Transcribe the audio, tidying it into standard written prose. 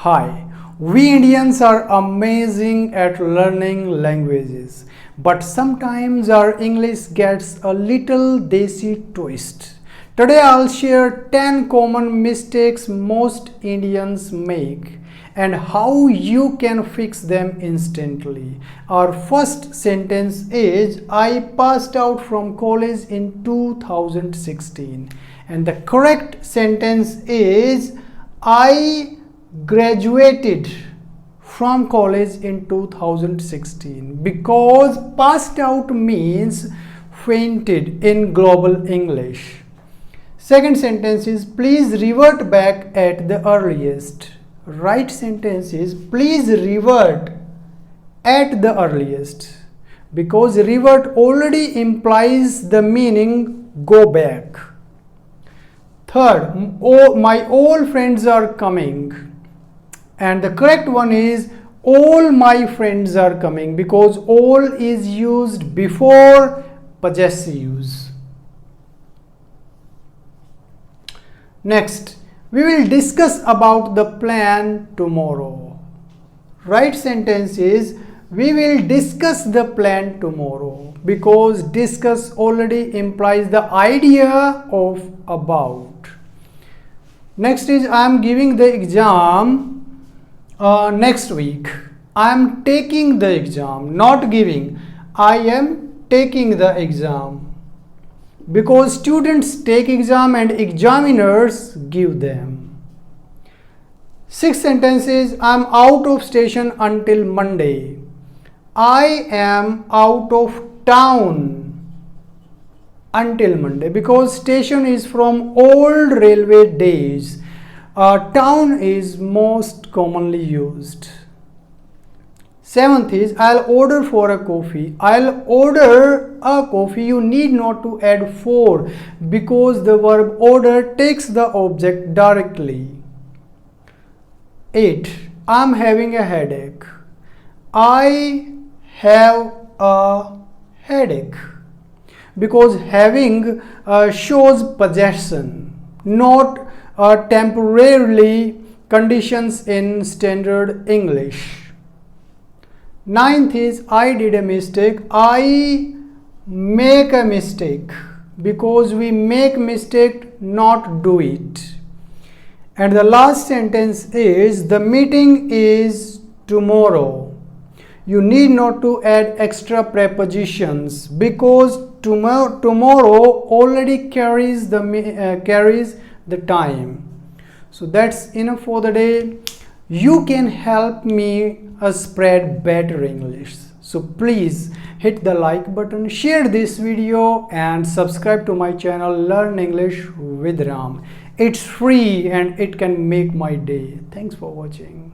Hi, we Indians are amazing at learning languages, but sometimes our English gets a little desi twist. Today I'll share 10 common mistakes most Indians make and how you can fix them instantly. Our first sentence is I passed out from college in 2016, and the correct sentence is I graduated from college in 2016, because passed out means fainted in global English. Second sentence is please revert back at the earliest. Right sentence is please revert at the earliest, because revert already implies the meaning go back. Third, my all friends are coming. And the correct one is all my friends are coming, because all is used before possessives. Next, we will discuss about the plan tomorrow. Right sentence is we will discuss the plan tomorrow, because discuss already implies the idea of about. Next is I am giving the exam next week. I am taking the exam, not giving. I am taking the exam, because students take exam and examiners give them. Sixth sentence is I am out of station until Monday. I am out of town until Monday, because station is from old railway days. Town is most commonly used. Seventh is I'll order for a coffee. I'll order a coffee. You need not to add for, because the verb order takes the object directly. 8. I'm having a headache. I have a headache, because having shows possession, not temporarily conditions in standard English. Ninth is I did a mistake. I make a mistake, because we make mistake, not do it. And the last sentence is the meeting is tomorrow. You need not to add extra prepositions, because tomorrow already carries the time. So that's enough for the day. You can help me spread better English. So please hit the like button, share this video and subscribe to my channel Learn English with Ram. It's free and it can make my day. Thanks for watching.